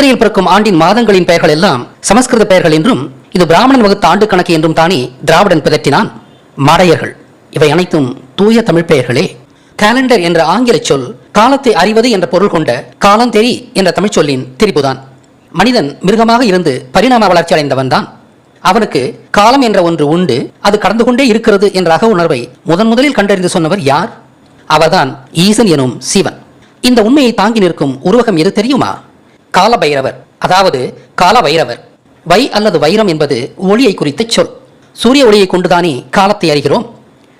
சித்திரையில் பிறக்கும் ஆண்டின் மாதங்களின் பெயர்கள் எல்லாம் சமஸ்கிருத பெயர்கள் என்றும் இது பிராமணன் வகுத்த ஆண்டு கணக்கு என்றும் தானே திராவிடன் பிதற்றினான். மடையர்கள் இவை அனைத்தும் தூய தமிழ் பெயர்களே. காலண்டர் என்ற ஆங்கில சொல் காலத்தை அறிவது என்ற பொருள் கொண்ட காலந்தெரி என்ற தமிழ் சொல்லின் திரிபுதான். மனிதன் மிருகமாக இருந்து பரிணாம வளர்ச்சி அடைந்தவன் தான். அவனுக்கு காலம் என்ற ஒன்று உண்டு, அது கடந்து கொண்டே இருக்கிறது என்ற அக உணர்வை முதலில் கண்டறிந்து சொன்னவர் யார்? அவர்தான் ஈசன் எனும் சிவன். இந்த உண்மையை தாங்கி நிற்கும் உருவகம் எது தெரியுமா? கால பைரவர், அதாவது கால வைரவர். வை அல்லது வைரம் என்பது ஒளியை குறித்த சொல். சூரிய ஒளியை கொண்டுதானே காலத்தை அறிகிறோம்.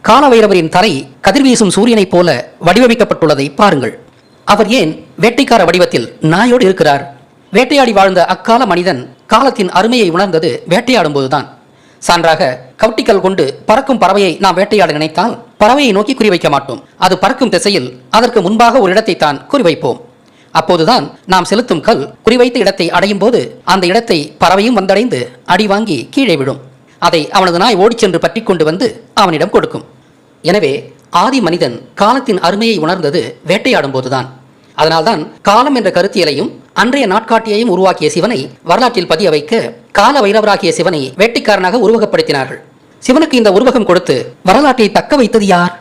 கால வைரவரின் தலை கதிர்வீசும் சூரியனைப் போல வடிவமைக்கப்பட்டுள்ளதை பாருங்கள். அவர் ஏன் வேட்டைக்கார வடிவத்தில் நாயோடு இருக்கிறார்? வேட்டையாடி வாழ்ந்த அக்கால மனிதன் காலத்தின் அருமையை உணர்ந்தது வேட்டையாடும் போதுதான். சான்றாக கவட்டிக்கல் கொண்டு பறக்கும் பறவையை நாம் வேட்டையாட நினைத்தால் பறவையை நோக்கி குறிவைக்க மாட்டோம். அது பறக்கும் திசையில் அதற்கு முன்பாக ஒரு இடத்தை தான் குறிவைப்போம். அப்போதுதான் நாம் செலுத்தும் கல் குறிவைத்த இடத்தை அடையும் போது அந்த இடத்தை பறவையும் வந்தடைந்து அடி வாங்கி கீழே விடும். அதை அவனது நாய் ஓடிச் சென்று பற்றி கொண்டு வந்து அவனிடம் கொடுக்கும். எனவே ஆதி மனிதன் காலத்தின் அருமையை உணர்ந்தது வேட்டையாடும் போதுதான். அதனால்தான் காலம் என்ற கருத்தியலையும் அன்றைய நாட்காட்டியையும் உருவாக்கிய சிவனை வரலாற்றில் பதிய வைக்க கால வைரவராகிய சிவனை வேட்டைக்காரனாக உருவகப்படுத்தினார்கள். சிவனுக்கு இந்த உருவகம் கொடுத்து வரலாற்றை தக்க வைத்தது யார்?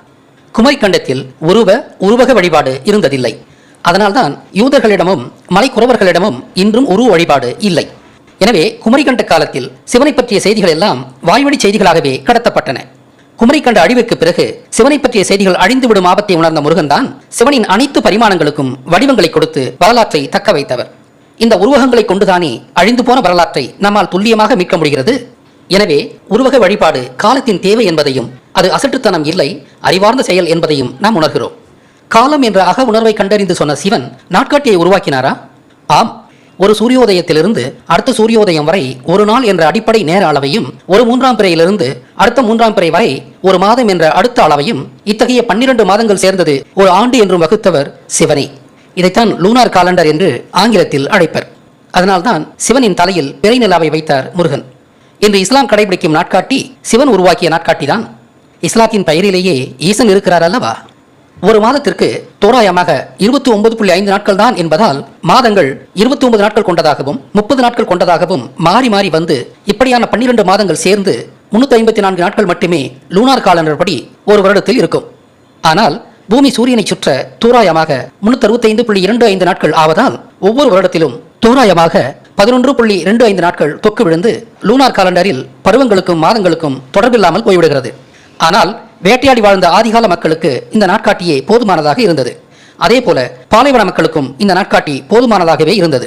குமரிக்கண்டத்தில் உருவக வழிபாடு இருந்ததில்லை. அதனால்தான் யூதர்களிடமும் மலைக்குறவர்களிடமும் இன்றும் உருவ வழிபாடு இல்லை. எனவே குமரிக்கண்ட காலத்தில் சிவனை பற்றிய செய்திகள் எல்லாம் வாய்வழி செய்திகளாகவே கடத்தப்பட்டன. குமரிக்கண்ட அழிவிற்கு பிறகு சிவனை பற்றிய செய்திகள் அழிந்துவிடும் ஆபத்தை உணர்ந்த முருகன் தான் சிவனின் அனைத்து பரிமாணங்களுக்கும் வடிவங்களை கொடுத்து வரலாற்றை தக்க வைத்தவர். இந்த உருவகங்களை கொண்டுதானே அழிந்து போன வரலாற்றை நம்மால் துல்லியமாக மீட்க முடிகிறது. எனவே உருவக வழிபாடு காலத்தின் தேவை என்பதையும் அது அசட்டுத்தனம் இல்லை, அறிவார்ந்த செயல் என்பதையும் நாம் உணர்கிறோம். காலம் என்ற அக உணர்வை கண்டறிந்து சொன்ன சிவன் நாட்காட்டியை உருவாக்கினாரா? ஆம். ஒரு சூரியோதயத்திலிருந்து அடுத்த சூரியோதயம் வரை ஒரு நாள் என்ற அடிப்படை நேர அளவையும், ஒரு 3ஆம் பிறையிலிருந்து அடுத்த 3ஆம் பிறை வரை ஒரு மாதம் என்ற அடுத்த அளவையும், இத்தகைய 12 மாதங்கள் சேர்ந்தது ஒரு ஆண்டு என்றும் வகுத்தவர் சிவனே. இதைத்தான் லூனார் காலண்டர் என்று ஆங்கிலத்தில் அழைப்பர். அதனால்தான் சிவனின் தலையில் பிறை நிலாவை வைத்தார் முருகன். இன்று இஸ்லாம் கடைபிடிக்கும் நாட்காட்டி சிவன் உருவாக்கிய நாட்காட்டி தான். இஸ்லாத்தின் பெயரிலேயே ஈசன் இருக்கிறார் அல்லவா? ஒரு மாதத்திற்கு தோராயமாக 29.5 நாட்கள் தான் என்பதால் மாதங்கள் 29 நாட்கள் கொண்டதாகவும் 30 நாட்கள் கொண்டதாகவும் மாறி மாறி வந்து இப்படியான 12 மாதங்கள் சேர்ந்து 354 நாட்கள் மட்டுமே லூனார் காலண்டர் படி ஒரு வருடத்தில் இருக்கும். ஆனால் பூமி சூரியனை சுற்ற தோராயமாக 365.25 நாட்கள் ஆவதால் ஒவ்வொரு வருடத்திலும் தோராயமாக 11.25 நாட்கள் தொக்கு விழுந்து லூனார் காலண்டரில் பருவங்களுக்கும் மாதங்களுக்கும் தொடர்பில்லாமல் போய்விடுகிறது. ஆனால் வேட்டையாடி வாழ்ந்த ஆதிகால மக்களுக்கு இந்த நாட்காட்டியே போதுமானதாக இருந்தது. அதே போல பாலைவன மக்களுக்கும் இந்த நாட்காட்டி போதுமானதாகவே இருந்தது.